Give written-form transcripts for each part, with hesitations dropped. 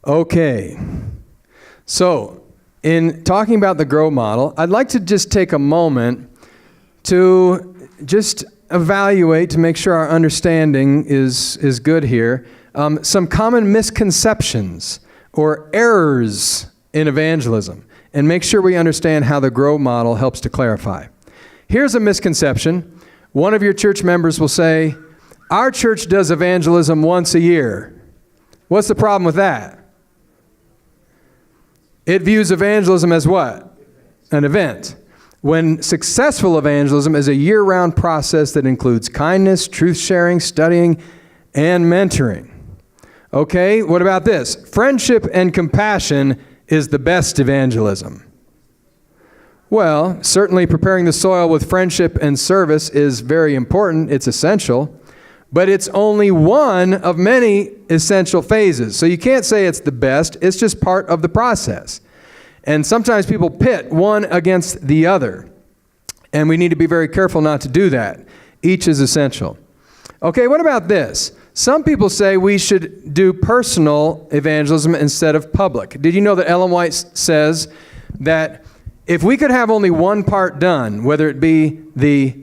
Okay. So, in talking about the GROW model, I'd like to just take a moment to just evaluate to make sure our understanding is good here. Some common misconceptions or errors in evangelism, and make sure we understand how the GROW model helps to clarify. Here's a misconception. One of your church members will say, "Our church does evangelism once a year." What's the problem with that? It views evangelism as what? An event. When successful evangelism is a year-round process that includes kindness, truth-sharing, studying, and mentoring. Okay, what about this? Friendship and compassion is the best evangelism. Well, certainly preparing the soil with friendship and service is very important. It's essential. But it's only one of many essential phases. So you can't say it's the best. It's just part of the process. And sometimes people pit one against the other. And we need to be very careful not to do that. Each is essential. Okay, what about this? Some people say we should do personal evangelism instead of public. Did you know that Ellen White says that if we could have only one part done, whether it be the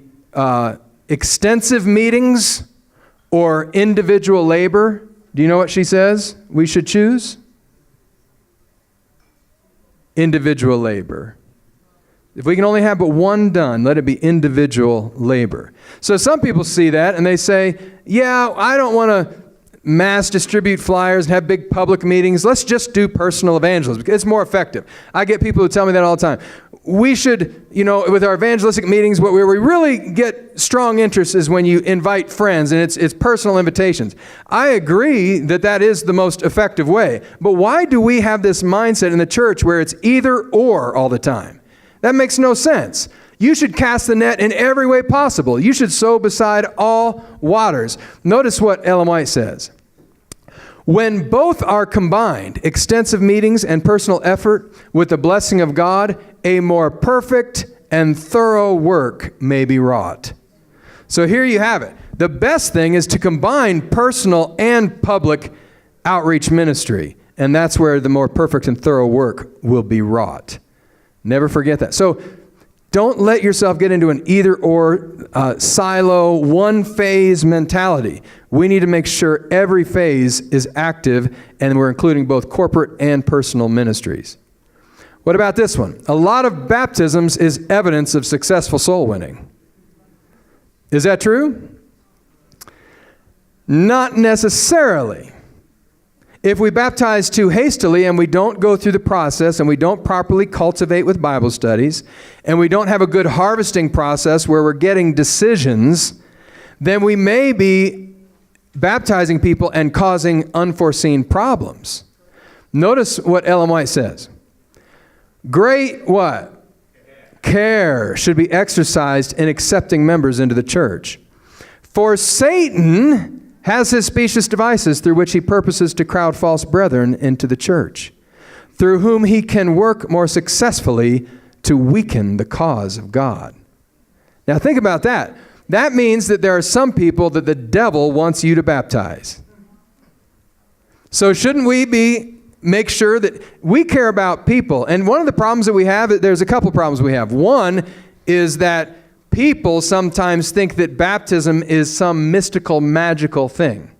extensive meetings or individual labor, do you know what she says we should choose? Individual labor. If we can only have but one done, let it be individual labor. So some people see that and they say, yeah, I don't want to mass distribute flyers and have big public meetings. Let's just do personal evangelism because it's more effective. I get people who tell me that all the time. We should, with our evangelistic meetings, where we really get strong interest is when you invite friends, and it's personal invitations. I agree that is the most effective way. But why do we have this mindset in the church where it's either or all the time? That makes no sense. You should cast the net in every way possible. You should sow beside all waters. Notice what Ellen White says. When both are combined, extensive meetings and personal effort with the blessing of God, a more perfect and thorough work may be wrought. So here you have it. The best thing is to combine personal and public outreach ministry, and that's where the more perfect and thorough work will be wrought. Never forget that. So don't let yourself get into an either-or silo, one-phase mentality. We need to make sure every phase is active, and we're including both corporate and personal ministries. What about this one? A lot of baptisms is evidence of successful soul winning. Is that true? Not necessarily. If we baptize too hastily and we don't go through the process and we don't properly cultivate with Bible studies and we don't have a good harvesting process where we're getting decisions, then we may be baptizing people and causing unforeseen problems. Notice what Ellen White says. Great what? Care should be exercised in accepting members into the church. For Satan has his specious devices through which he purposes to crowd false brethren into the church, through whom he can work more successfully to weaken the cause of God. Now think about that. That means that there are some people that the devil wants you to baptize. So shouldn't we make sure that we care about people? And one of the problems that we have, there's a couple problems we have. One is that people sometimes think that baptism is some mystical, magical thing.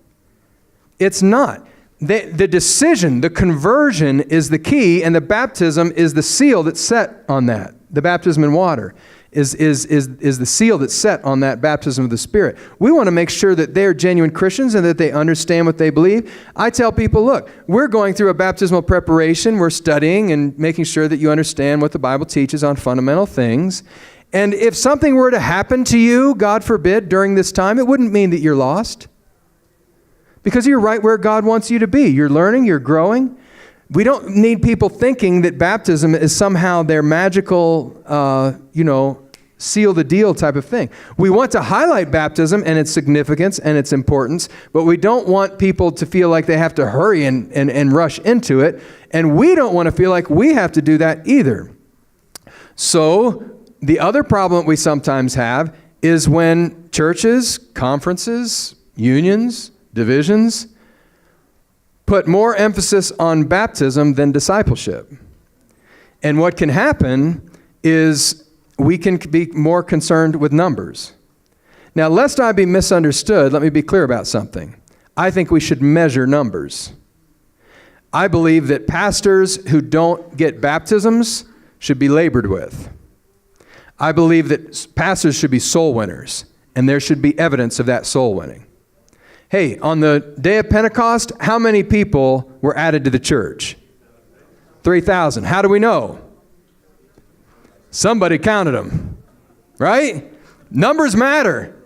It's not. The decision, the conversion is the key, and the baptism is the seal that's set on that. The baptism in water is the seal that's set on that baptism of the Spirit. We want to make sure that they're genuine Christians and that they understand what they believe. I tell people, look, we're going through a baptismal preparation. We're studying and making sure that you understand what the Bible teaches on fundamental things. And if something were to happen to you, God forbid, during this time, it wouldn't mean that you're lost. Because you're right where God wants you to be. You're learning, you're growing. We don't need people thinking that baptism is somehow their magical, seal the deal type of thing. We want to highlight baptism and its significance and its importance, but we don't want people to feel like they have to hurry and rush into it. And we don't want to feel like we have to do that either. So the other problem we sometimes have is when churches, conferences, unions, divisions put more emphasis on baptism than discipleship. And what can happen is we can be more concerned with numbers. Now, lest I be misunderstood, let me be clear about something. I think we should measure numbers. I believe that pastors who don't get baptisms should be labored with. I believe that pastors should be soul winners, and there should be evidence of that soul winning. Hey, on the day of Pentecost, how many people were added to the church? 3,000. How do we know? Somebody counted them, right? Numbers matter.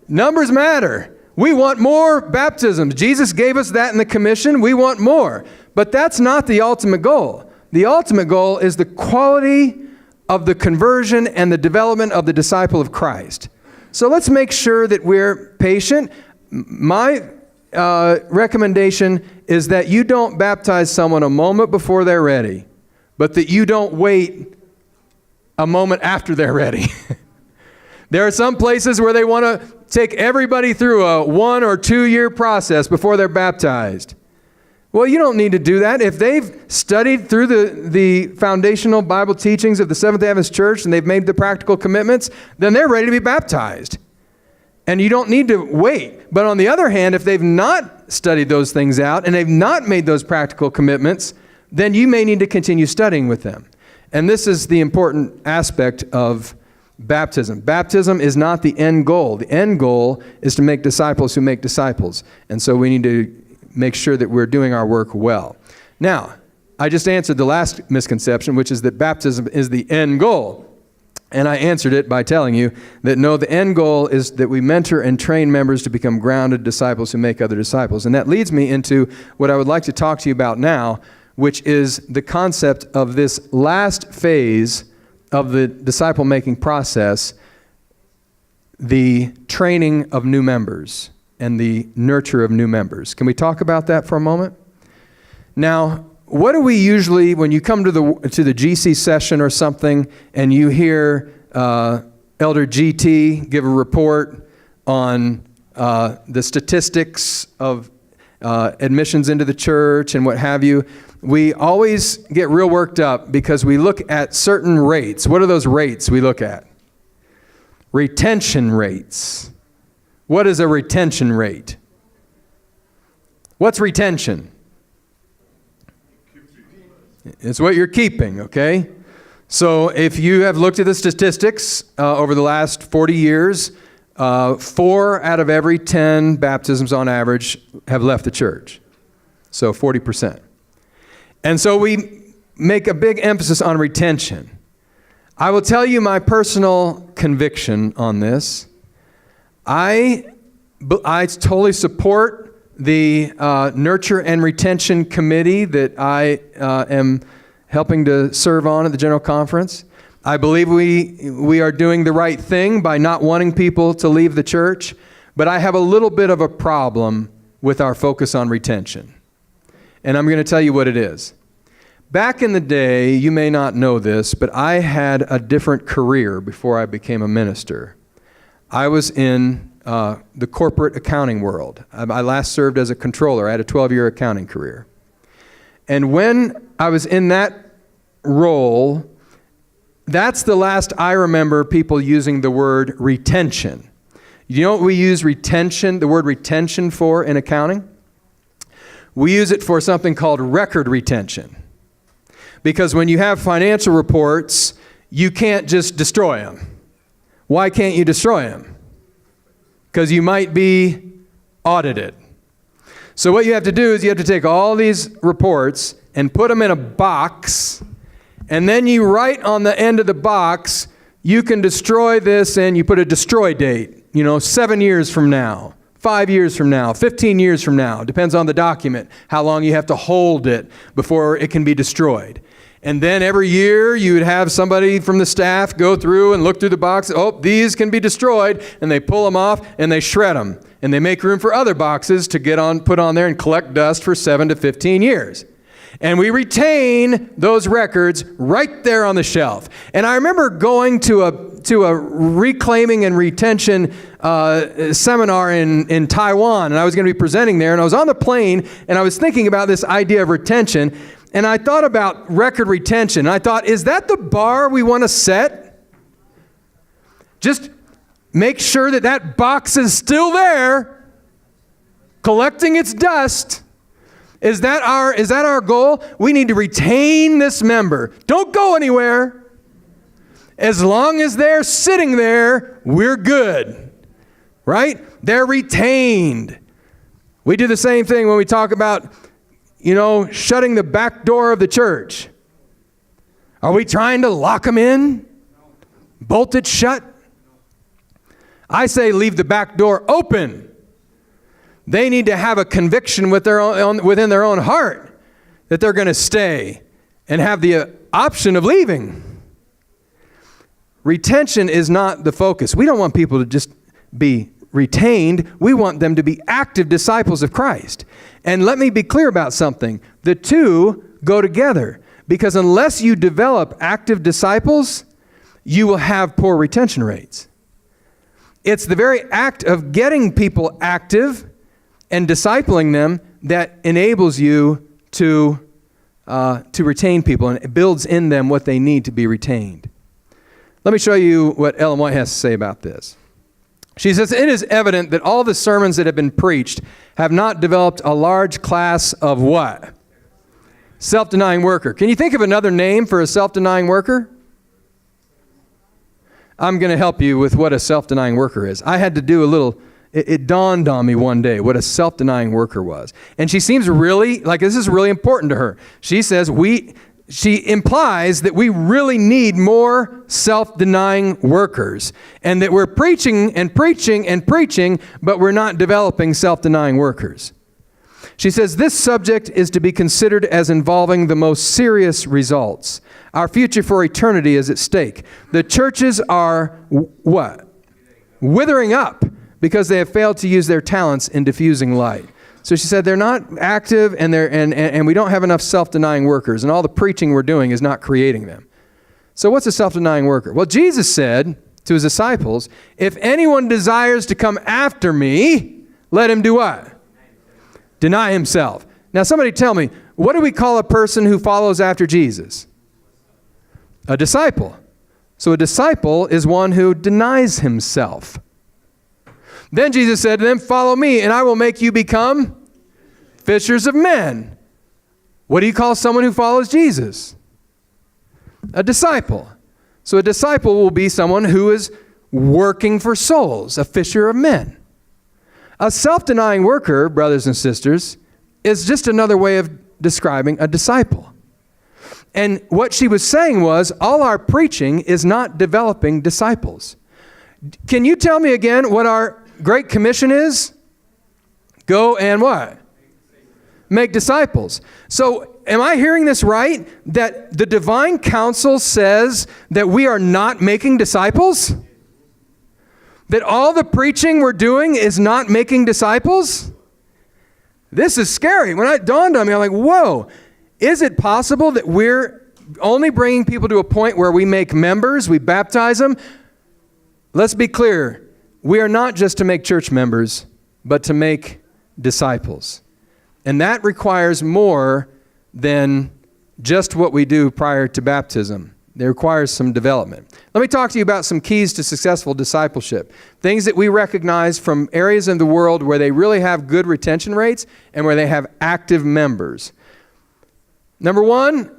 Numbers matter. We want more baptisms. Jesus gave us that in the commission. We want more. But that's not the ultimate goal. The ultimate goal is the quality of the conversion and the development of the disciple of Christ. So let's make sure that we're patient. My recommendation is that you don't baptize someone a moment before they're ready, but that you don't wait a moment after they're ready. There are some places where they want to take everybody through a 1 or 2 year process before they're baptized. Well, you don't need to do that. If they've studied through the foundational Bible teachings of the Seventh-day Adventist Church and they've made the practical commitments, then they're ready to be baptized. And you don't need to wait. But on the other hand, if they've not studied those things out and they've not made those practical commitments, then you may need to continue studying with them. And this is the important aspect of baptism. Baptism is not the end goal. The end goal is to make disciples who make disciples. And so we need to make sure that we're doing our work well. Now, I just answered the last misconception, which is that baptism is the end goal. And I answered it by telling you that no, the end goal is that we mentor and train members to become grounded disciples who make other disciples. And that leads me into what I would like to talk to you about now, which is the concept of this last phase of the disciple-making process, the training of new members and the nurture of new members. Can we talk about that for a moment? Now, what do we usually, when you come to the GC session or something and you hear Elder GT give a report on the statistics of admissions into the church and what have you, we always get real worked up because we look at certain rates. What are those rates we look at? Retention rates. What is a retention rate? What's retention? It's what you're keeping, okay? So if you have looked at the statistics over the last 40 years, 4 out of every 10 baptisms on average have left the church. So 40%. And so we make a big emphasis on retention. I will tell you my personal conviction on this. I totally support the Nurture and Retention Committee that I am helping to serve on at the General Conference. I believe we are doing the right thing by not wanting people to leave the church, but I have a little bit of a problem with our focus on retention. And I'm going to tell you what it is. Back in the day, you may not know this, but I had a different career before I became a minister. I was in the corporate accounting world. I last served as a controller. I had a 12-year accounting career. And when I was in that role, that's the last I remember people using the word retention. You know what we use retention, the word retention for in accounting? We use it for something called record retention. Because when you have financial reports, you can't just destroy them. Why can't you destroy them? Because you might be audited. So what you have to do is you have to take all these reports and put them in a box, and then you write on the end of the box, you can destroy this, and you put a destroy date, 7 years from now, 5 years from now, 15 years from now. Depends on the document, how long you have to hold it before it can be destroyed. And then every year you would have somebody from the staff go through and look through the box. Oh, these can be destroyed. And they pull them off and they shred them. And they make room for other boxes to put on there and collect dust for 7 to 15 years. And we retain those records right there on the shelf. And I remember going to to a reclaiming and retention seminar in Taiwan, and I was going to be presenting there, and I was on the plane, and I was thinking about this idea of retention, and I thought about record retention, and I thought, is that the bar we want to set? Just make sure that that box is still there, collecting its dust. Is that our goal? We need to retain this member. Don't go anywhere. As long as they're sitting there, we're good. Right? They're retained. We do the same thing when we talk about, shutting the back door of the church. Are we trying to lock them in? Bolt it shut? I say leave the back door open. They need to have a conviction within their own heart that they're going to stay and have the option of leaving. Retention is not the focus. We don't want people to just be retained. We want them to be active disciples of Christ. And let me be clear about something. The two go together, because unless you develop active disciples, you will have poor retention rates. It's the very act of getting people active and discipling them that enables you to retain people, and it builds in them what they need to be retained. Let me show you what Ellen White has to say about this. She says, it is evident that all the sermons that have been preached have not developed a large class of what? Self-denying worker. Can you think of another name for a self-denying worker? I'm going to help you with what a self-denying worker is. I had to do a little... It dawned on me one day what a self-denying worker was. And she seems really, this is really important to her. She says she implies that we really need more self-denying workers, and that we're preaching and preaching and preaching, but we're not developing self-denying workers. She says this subject is to be considered as involving the most serious results. Our future for eternity is at stake. The churches are what? Withering up, because they have failed to use their talents in diffusing light. So she said they're not active, and we don't have enough self-denying workers, and all the preaching we're doing is not creating them. So what's a self-denying worker? Well, Jesus said to his disciples, if anyone desires to come after me, let him do what? Deny himself. Now somebody tell me, what do we call a person who follows after Jesus? A disciple. So a disciple is one who denies himself. Then Jesus said to them, follow me, and I will make you become fishers of men. What do you call someone who follows Jesus? A disciple. So a disciple will be someone who is working for souls, a fisher of men. A self-denying worker, brothers and sisters, is just another way of describing a disciple. And what she was saying was, all our preaching is not developing disciples. Can you tell me again what our Great Commission is? Go and what? Make disciples. So am I hearing this right? That the divine counsel says that we are not making disciples? That all the preaching we're doing is not making disciples? This is scary. When it dawned on me, I'm like, whoa, is it possible that we're only bringing people to a point where we make members, we baptize them? Let's be clear. We are not just to make church members, but to make disciples. And that requires more than just what we do prior to baptism. It requires some development. Let me talk to you about some keys to successful discipleship. Things that we recognize from areas in the world where they really have good retention rates and where they have active members. Number one,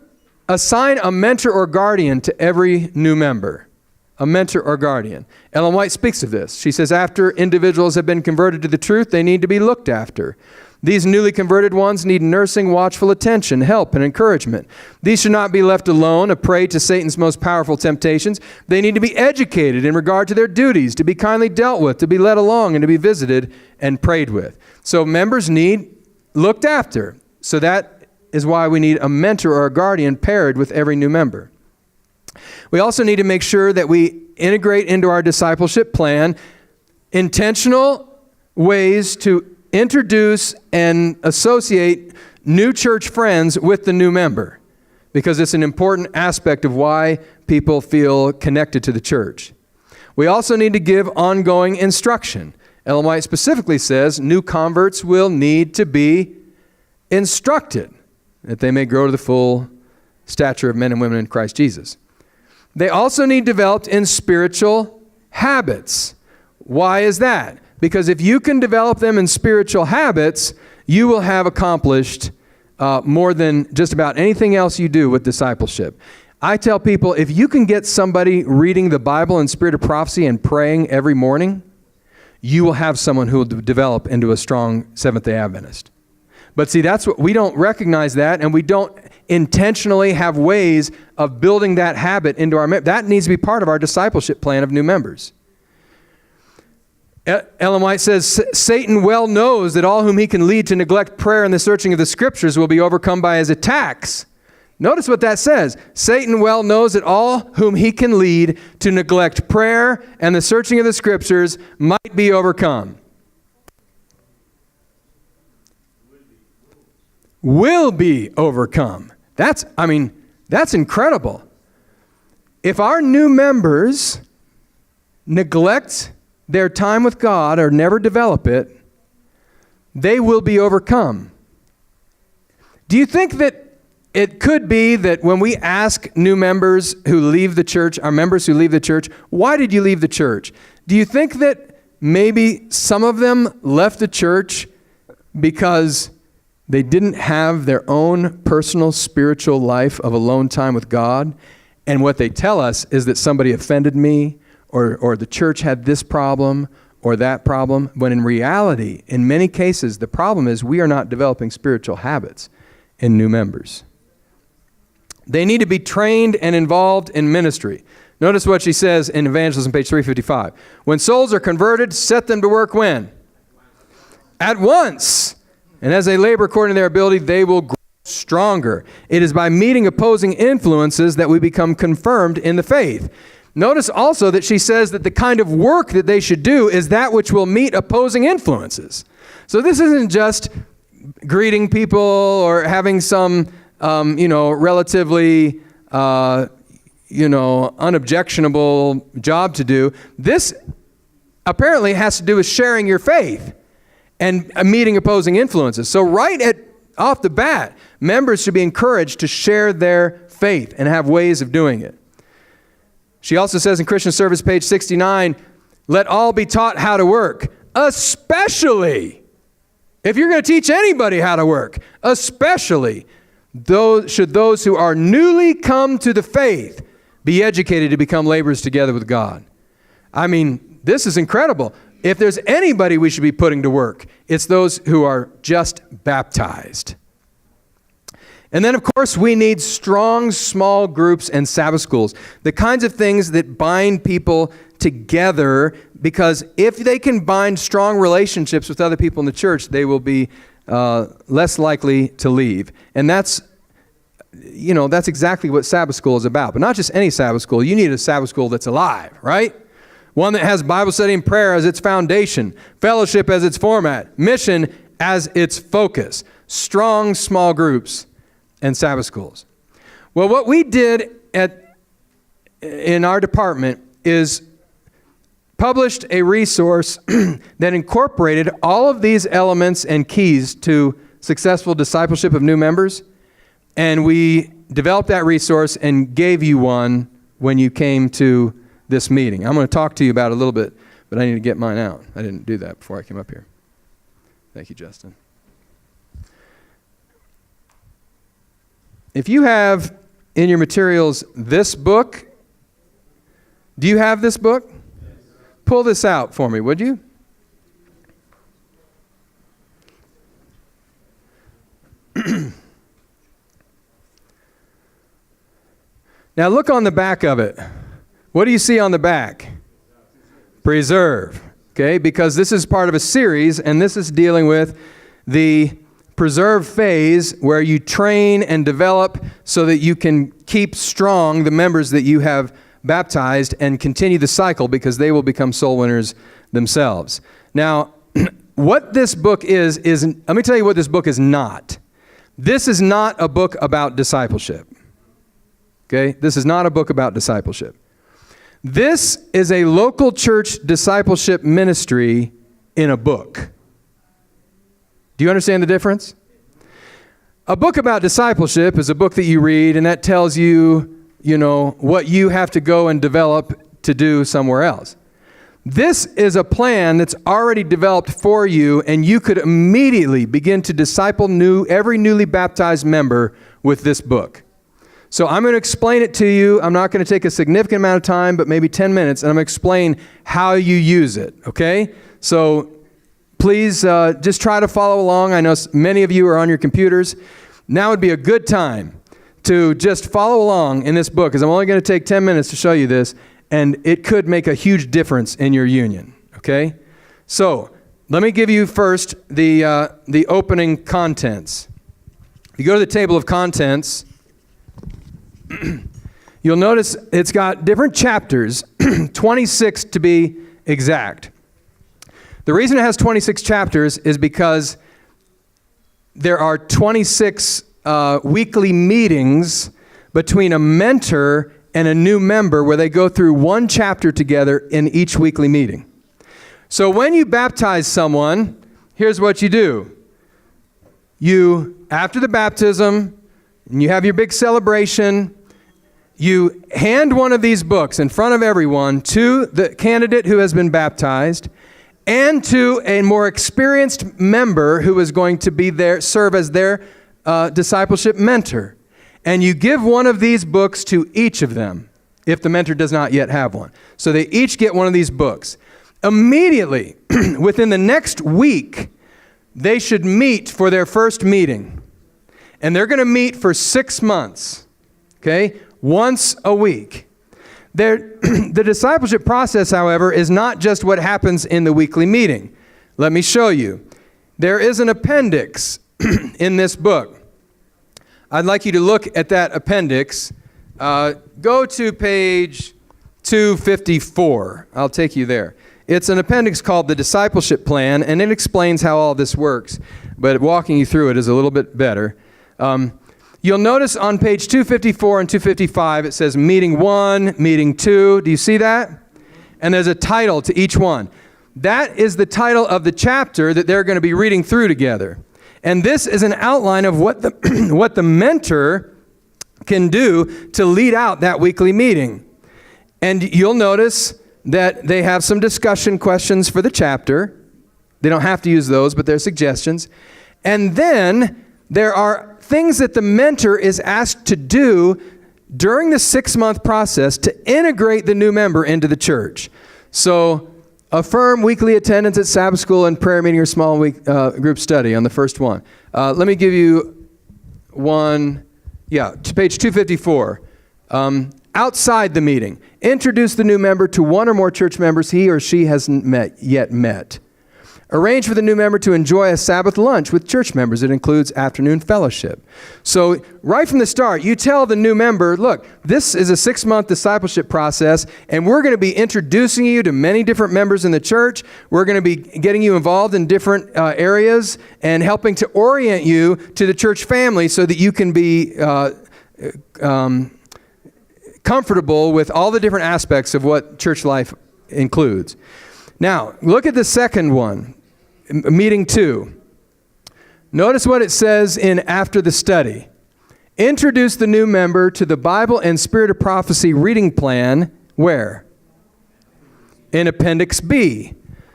assign a mentor or guardian to every new member. A mentor or guardian. Ellen White speaks of this. She says, after individuals have been converted to the truth, they need to be looked after. These newly converted ones need nursing, watchful attention, help, and encouragement. These should not be left alone, a prey to Satan's most powerful temptations. They need to be educated in regard to their duties, to be kindly dealt with, to be led along, and to be visited and prayed with. So members need looked after. So that is why we need a mentor or a guardian paired with every new member. We also need to make sure that we integrate into our discipleship plan intentional ways to introduce and associate new church friends with the new member, because it's an important aspect of why people feel connected to the church. We also need to give ongoing instruction. Ellen White specifically says new converts will need to be instructed, that they may grow to the full stature of men and women in Christ Jesus. They also need developed in spiritual habits. Why is that? Because if you can develop them in spiritual habits, you will have accomplished more than just about anything else you do with discipleship. I tell people, if you can get somebody reading the Bible in spirit of prophecy and praying every morning, you will have someone who will develop into a strong Seventh-day Adventist. But see, that's what we don't recognize that, and we don't intentionally have ways of building that habit into our that needs to be part of our discipleship plan of new members. Ellen White says, Satan well knows that all whom he can lead to neglect prayer and the searching of the Scriptures will be overcome by his attacks. Notice what that says. Satan well knows that all whom he can lead to neglect prayer and the searching of the Scriptures might be overcome. Will be overcome. That's incredible. If our new members neglect their time with God or never develop it, they will be overcome. Do you think that it could be that when we ask new members who leave the church, our members who leave the church, why did you leave the church? Do you think that maybe some of them left the church because they didn't have their own personal spiritual life of alone time with God? And what they tell us is that somebody offended me, or the church had this problem or that problem, when in reality, in many cases, the problem is we are not developing spiritual habits in new members. They need to be trained and involved in ministry. Notice what she says in Evangelism, page 355. When souls are converted, set them to work when? At once. And as they labor according to their ability, they will grow stronger. It is by meeting opposing influences that we become confirmed in the faith. Notice also that she says that the kind of work that they should do is that which will meet opposing influences. So this isn't just greeting people or having some, relatively, unobjectionable job to do. This apparently has to do with sharing your faith and meeting opposing influences. So off the bat, members should be encouraged to share their faith and have ways of doing it. She also says in Christian Service, page 69, let all be taught how to work, especially, if you're going to teach anybody how to work, especially should those who are newly come to the faith be educated to become laborers together with God. I mean, this is incredible. If there's anybody we should be putting to work, it's those who are just baptized. And then, of course, we need strong small groups and Sabbath schools, the kinds of things that bind people together, because if they can bind strong relationships with other people in the church, they will be less likely to leave. And that's exactly what Sabbath school is about. But not just any Sabbath school. You need a Sabbath school that's alive, right? One that has Bible study and prayer as its foundation, fellowship as its format, mission as its focus, strong small groups and Sabbath schools. Well, what we did in our department is published a resource that incorporated all of these elements and keys to successful discipleship of new members, and we developed that resource and gave you one when you came to this meeting. I'm going to talk to you about it a little bit, but I need to get mine out. I didn't do that before I came up here. Thank you, Justin. If you have in your materials this book, do you have this book? Yes. Pull this out for me, would you? Now look on the back of it. What do you see on the back? Preserve. Okay, because this is part of a series, and this is dealing with the preserve phase where you train and develop so that you can keep strong the members that you have baptized and continue the cycle, because they will become soul winners themselves. Now, what this book is let me tell you what this book is not. This is not a book about discipleship. Okay? This is not a book about discipleship. This is a local church discipleship ministry in a book. Do you understand the difference? A book about discipleship is a book that you read, and that tells you, what you have to go and develop to do somewhere else. This is a plan that's already developed for you, and you could immediately begin to disciple every newly baptized member with this book. So I'm going to explain it to you. I'm not going to take a significant amount of time, but maybe 10 minutes, and I'm going to explain how you use it, okay? So please just try to follow along. I know many of you are on your computers. Now would be a good time to just follow along in this book, because I'm only going to take 10 minutes to show you this, and it could make a huge difference in your union, okay? So let me give you first the opening contents. If you go to the table of contents, you'll notice it's got different chapters, 26 to be exact. The reason it has 26 chapters is because there are 26 weekly meetings between a mentor and a new member where they go through one chapter together in each weekly meeting. So when you baptize someone, here's what you do. After the baptism, and you have your big celebration, you hand one of these books in front of everyone to the candidate who has been baptized and to a more experienced member who is going to be there, serve as their discipleship mentor. And you give one of these books to each of them if the mentor does not yet have one. So they each get one of these books. Immediately, within the next week, they should meet for their first meeting. And they're going to meet for 6 months, okay? Once a week. The discipleship process, however, is not just what happens in the weekly meeting. Let me show you. There is an appendix in this book. I'd like you to look at that appendix. Go to page 254. I'll take you there. It's an appendix called the Discipleship Plan, and it explains how all this works. But walking you through it is a little bit better. You'll notice on page 254 and 255, it says Meeting 1, Meeting 2. Do you see that? And there's a title to each one. That is the title of the chapter that they're going to be reading through together. And this is an outline of what the mentor can do to lead out that weekly meeting. And you'll notice that they have some discussion questions for the chapter. They don't have to use those, but they're suggestions. And then there are things that the mentor is asked to do during the 6-month process to integrate the new member into the church. So affirm weekly attendance at Sabbath school and prayer meeting or small group study on the first one. Let me give you one, to page 254. Outside the meeting, introduce the new member to one or more church members he or she hasn't yet met. Arrange for the new member to enjoy a Sabbath lunch with church members. It includes afternoon fellowship. So right from the start, you tell the new member, look, this is a 6-month discipleship process, and we're going to be introducing you to many different members in the church. We're going to be getting you involved in different areas and helping to orient you to the church family so that you can be comfortable with all the different aspects of what church life includes. Now, look at the second one, Meeting 2. Notice what it says in After the Study. Introduce the new member to the Bible and Spirit of Prophecy reading plan. Where? In Appendix B.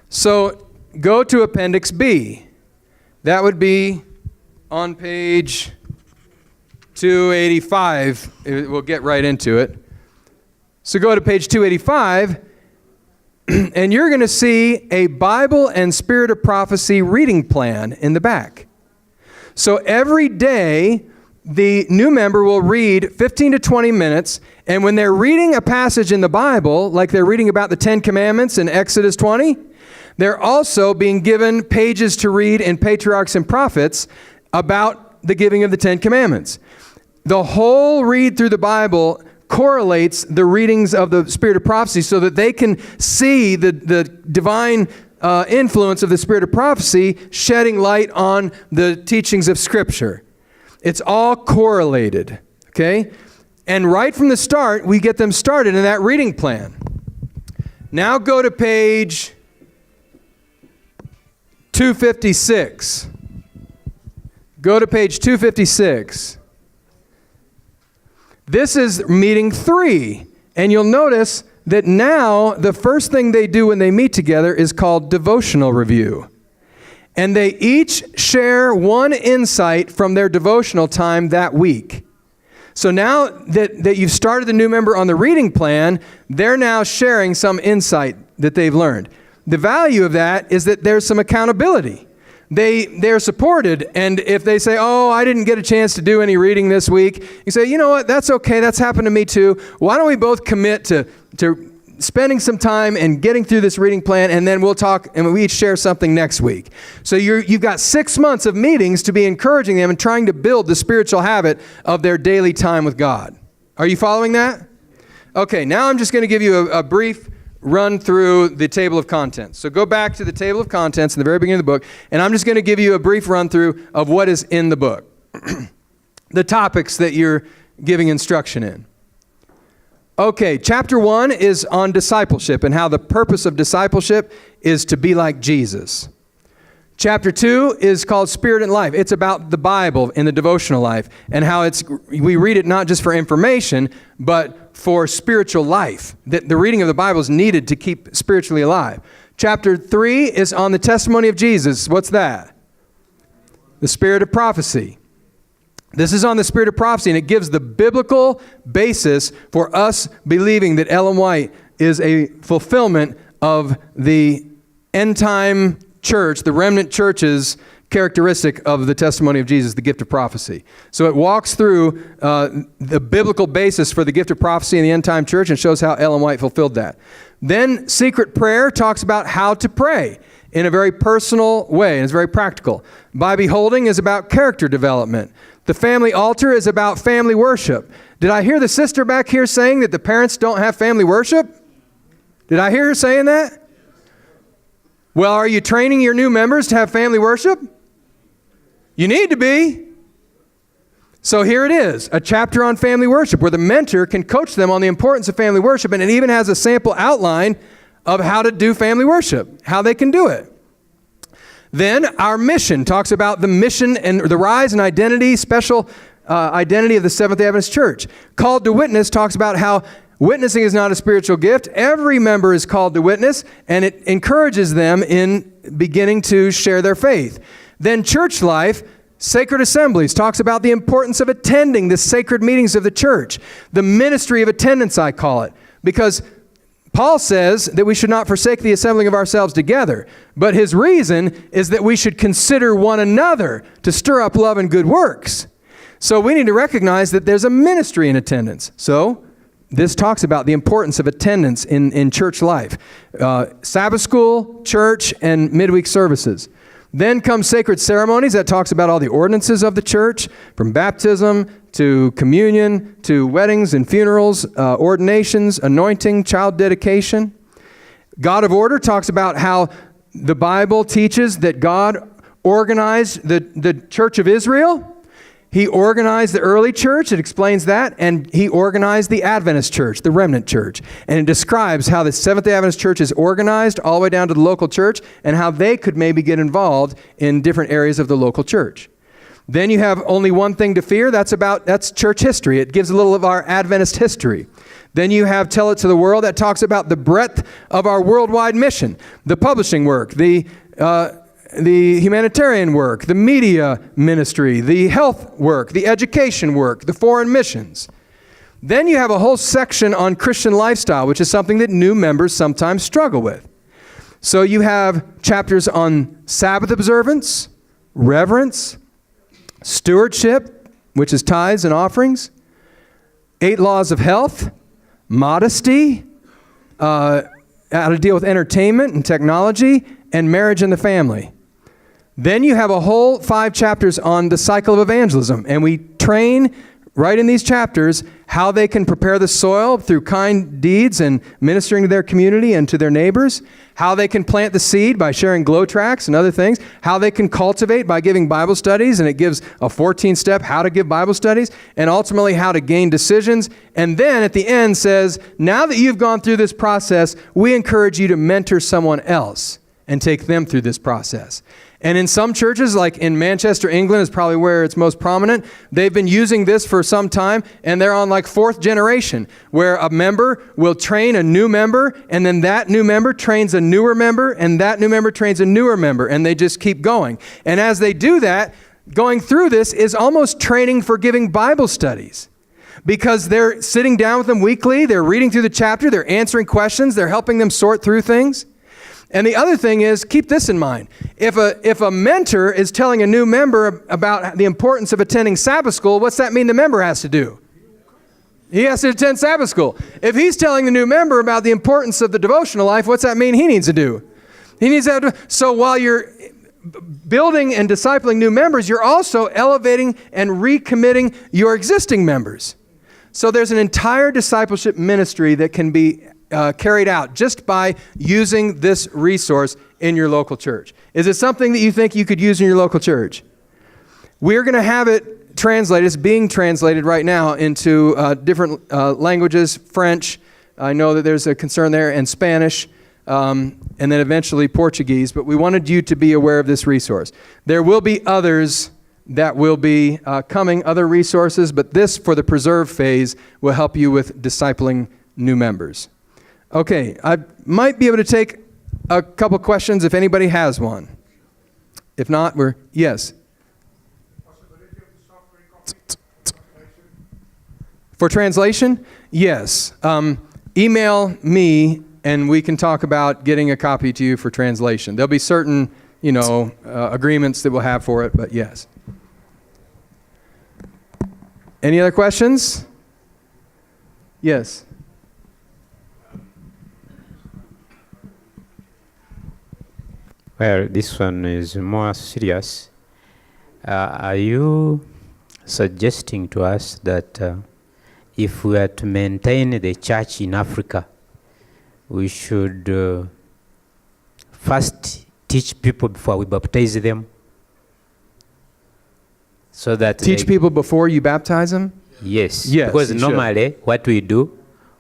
So go to Appendix B. That would be on page 285. We'll get right into it. So go to page 285. And you're going to see a Bible and Spirit of Prophecy reading plan in the back. So every day, the new member will read 15 to 20 minutes, and when they're reading a passage in the Bible, like they're reading about the 10 Commandments in Exodus 20, they're also being given pages to read in Patriarchs and Prophets about the giving of the 10 Commandments. The whole read through the Bible correlates the readings of the Spirit of Prophecy so that they can see the divine influence of the Spirit of Prophecy shedding light on the teachings of Scripture. It's all correlated, okay? And right from the start, we get them started in that reading plan. Now go to page 256. Go to page 256. This is meeting 3. And you'll notice that now the first thing they do when they meet together is called devotional review. And they each share one insight from their devotional time that week. So now that you've started the new member on the reading plan, they're now sharing some insight that they've learned. The value of that is that there's some accountability. They're supported, and if they say, oh, I didn't get a chance to do any reading this week, you say, you know what, that's okay, that's happened to me too. Why don't we both commit to spending some time and getting through this reading plan, and then we'll talk, and we each share something next week. So you've got 6 months of meetings to be encouraging them and trying to build the spiritual habit of their daily time with God. Are you following that? Okay, now I'm just going to give you a brief run through the table of contents. So go back to the table of contents in the very beginning of the book, and I'm just going to give you a brief run through of what is in the book. The topics that you're giving instruction in. Okay, chapter 1 is on discipleship and how the purpose of discipleship is to be like Jesus. Chapter 2 is called Spirit and Life. It's about the Bible in the devotional life and how we read it not just for information, but for spiritual life. That the reading of the Bible is needed to keep spiritually alive. Chapter 3 is on the testimony of Jesus. What's that? The spirit of prophecy. This is on the spirit of prophecy, and it gives the biblical basis for us believing that Ellen White is a fulfillment of the end-time church, the remnant church's characteristic of the testimony of Jesus, the gift of prophecy. So it walks through the biblical basis for the gift of prophecy in the end-time church and shows how Ellen White fulfilled that. Then secret prayer talks about how to pray in a very personal way, and it's very practical. By beholding is about character development. The family altar is about family worship. Did I hear the sister back here saying that the parents don't have family worship? Did I hear her saying that? Well, are you training your new members to have family worship? You need to be. So here it is, a chapter on family worship where the mentor can coach them on the importance of family worship, and it even has a sample outline of how to do family worship, how they can do it. Then our mission talks about the mission and the rise and identity, special identity of the Seventh-day Adventist Church. Called to Witness talks about how witnessing is not a spiritual gift. Every member is called to witness, and it encourages them in beginning to share their faith. Then church life, Sacred Assemblies, talks about the importance of attending the sacred meetings of the church. The ministry of attendance, I call it, because Paul says that we should not forsake the assembling of ourselves together, but his reason is that we should consider one another to stir up love and good works. So we need to recognize that there's a ministry in attendance. So this talks about the importance of attendance in church life. Sabbath school, church, and midweek services. Then comes sacred ceremonies. That talks about all the ordinances of the church, from baptism to communion to weddings and funerals, ordinations, anointing, child dedication. God of Order talks about how the Bible teaches that God organized the church of Israel. He organized the early church, it explains that, and he organized the Adventist church, the remnant church. And it describes how the Seventh-day Adventist church is organized all the way down to the local church and how they could maybe get involved in different areas of the local church. Then you have Only One Thing to Fear. That's church history. It gives a little of our Adventist history. Then you have Tell It to the World. That talks about the breadth of our worldwide mission, the publishing work, the humanitarian work, the media ministry, the health work, the education work, the foreign missions. Then you have a whole section on Christian lifestyle, which is something that new members sometimes struggle with. So you have chapters on Sabbath observance, reverence, stewardship, which is tithes and offerings, 8 laws of health, modesty, how to deal with entertainment and technology, and marriage and the family. Then you have a whole 5 chapters on the cycle of evangelism, and we train right in these chapters, how they can prepare the soil through kind deeds and ministering to their community and to their neighbors, how they can plant the seed by sharing glow tracts and other things, how they can cultivate by giving Bible studies, and it gives a 14-step how to give Bible studies, and ultimately how to gain decisions. And then at the end says, now that you've gone through this process, we encourage you to mentor someone else and take them through this process. And in some churches, like in Manchester, England is probably where it's most prominent, they've been using this for some time, and they're on like 4th generation, where a member will train a new member, and then that new member trains a newer member, and that new member trains a newer member, and they just keep going. And as they do that, going through this is almost training for giving Bible studies. Because they're sitting down with them weekly, they're reading through the chapter, they're answering questions, they're helping them sort through things. And the other thing is, keep this in mind. If a mentor is telling a new member about the importance of attending Sabbath school, what's that mean the member has to do? He has to attend Sabbath school. If he's telling the new member about the importance of the devotional life, what's that mean he needs to do? He needs to have to. So while you're building and discipling new members, you're also elevating and recommitting your existing members. So there's an entire discipleship ministry that can be carried out just by using this resource in your local church. Is it something that you think you could use in your local church? We're going to have it translated. It's being translated right now into different languages, French. I know that there's a concern there, and Spanish, and then eventually Portuguese. But we wanted you to be aware of this resource. There will be others that will be coming, other resources, but this, for the preserve phase, will help you with discipling new members. Okay, I might be able to take a couple questions if anybody has one. If not, yes. For translation? Yes. Email me and we can talk about getting a copy to you for translation. There'll be certain, agreements that we'll have for it, but yes. Any other questions? Yes. Well, this one is more serious. Are you suggesting to us that if we are to maintain the church in Africa, we should first teach people before we baptize them? So that teach people before you baptize them? Yes. Yes, because normally what we do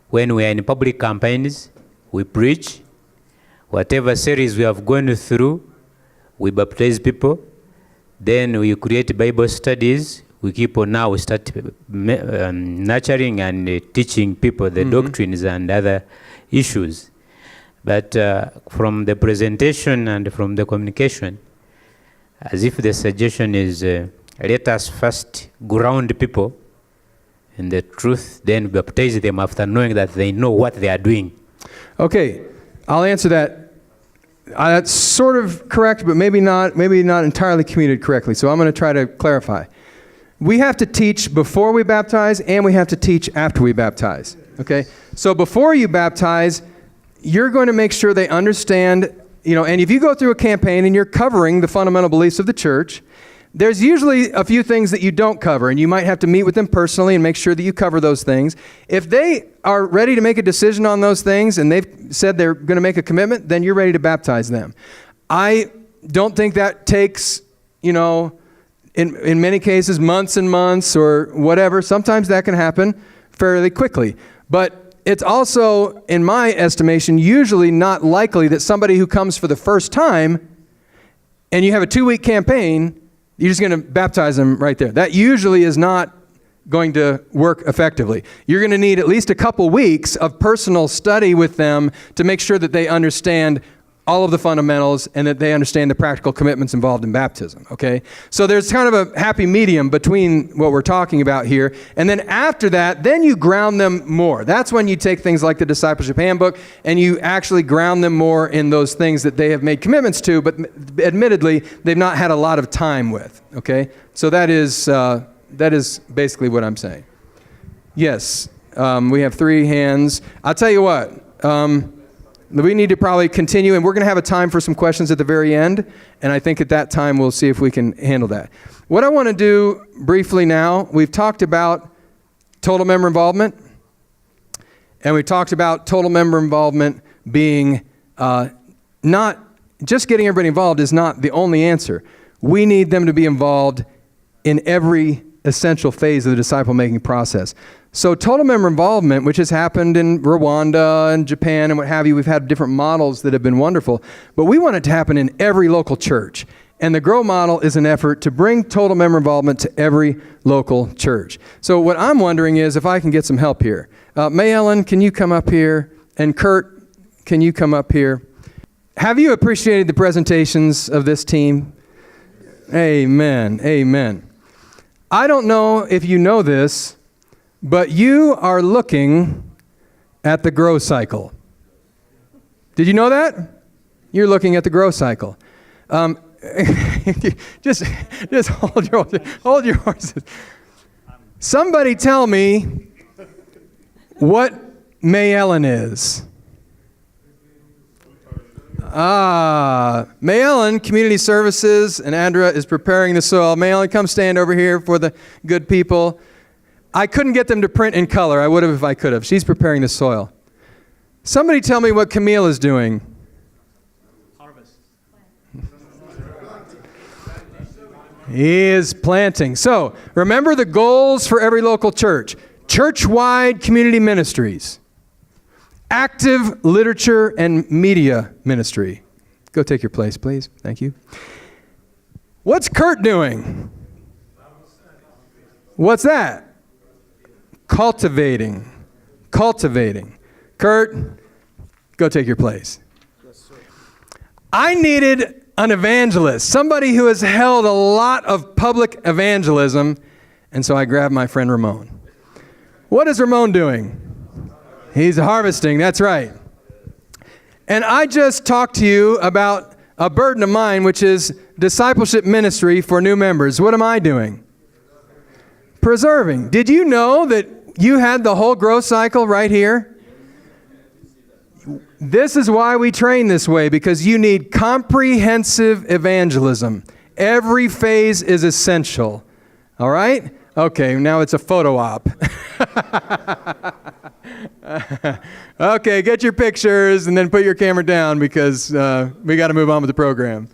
when we are in public campaigns, we preach. Whatever series we have gone through, we baptize people. Then we create Bible studies. We keep on now. We start nurturing and teaching people the doctrines and other issues. But from the presentation and from the communication, as if the suggestion is let us first ground people in the truth, then baptize them after knowing that they know what they are doing. Okay, I'll answer that. That's sort of correct, but maybe not entirely communicated correctly. So I'm going to try to clarify. We have to teach before we baptize, and we have to teach after we baptize. Okay? So before you baptize, you're going to make sure they understand, and if you go through a campaign and you're covering the fundamental beliefs of the church, there's usually a few things that you don't cover, and you might have to meet with them personally and make sure that you cover those things. If they are ready to make a decision on those things and they've said they're going to make a commitment, then you're ready to baptize them. I don't think that takes, in many cases, months and months or whatever. Sometimes that can happen fairly quickly. But it's also, in my estimation, usually not likely that somebody who comes for the first time and you have a 2-week campaign, you're just going to baptize them right there. That usually is not going to work effectively. You're going to need at least a couple weeks of personal study with them to make sure that they understand all of the fundamentals and that they understand the practical commitments involved in baptism, okay? So there's kind of a happy medium between what we're talking about here. And then after that, then you ground them more. That's when you take things like the Discipleship Handbook and you actually ground them more in those things that they have made commitments to, but admittedly, they've not had a lot of time with, okay? So that is basically what I'm saying. Yes, we have 3 hands. I'll tell you what, we need to probably continue, and we're going to have a time for some questions at the very end, and I think at that time we'll see if we can handle that. What I want to do briefly now, we've talked about total member involvement. And we talked about total member involvement being not just getting everybody involved is not the only answer. We need them to be involved in every essential phase of the disciple-making process. So total member involvement, which has happened in Rwanda and Japan and what have you, we've had different models that have been wonderful, but we want it to happen in every local church. And the GROW model is an effort to bring total member involvement to every local church. So what I'm wondering is if I can get some help here. May Ellen, can you come up here? And Kurt, can you come up here? Have you appreciated the presentations of this team? Amen. Amen. I don't know if you know this, but you are looking at the GROW cycle. Did you know that? You're looking at the GROW cycle. just hold your horses. Somebody tell me what May Ellen is. May Ellen, Community Services, and Andrea is preparing the soil. May Ellen, come stand over here for the good people. I couldn't get them to print in color. I would have if I could have. She's preparing the soil. Somebody tell me what Camille is doing. Harvest. He is planting. So, remember the goals for every local church. Church-wide community ministries. Active literature and media ministry. Go take your place, please. Thank you. What's Kurt doing? What's that? Cultivating. Cultivating. Kurt, go take your place. I needed an evangelist, somebody who has held a lot of public evangelism, and so I grabbed my friend Ramon. What is Ramon doing? He's harvesting, that's right. And I just talked to you about a burden of mine, which is discipleship ministry for new members. What am I doing? Preserving. Did you know that you had the whole growth cycle right here? This is why we train this way, because you need comprehensive evangelism. Every phase is essential. All right? Okay, now it's a photo op. Okay, get your pictures and then put your camera down because we got to move on with the program.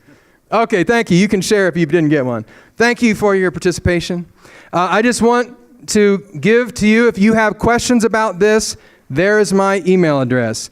Okay, thank you. You can share if you didn't get one. Thank you for your participation. I just want to give to you, if you have questions about this, there is my email address.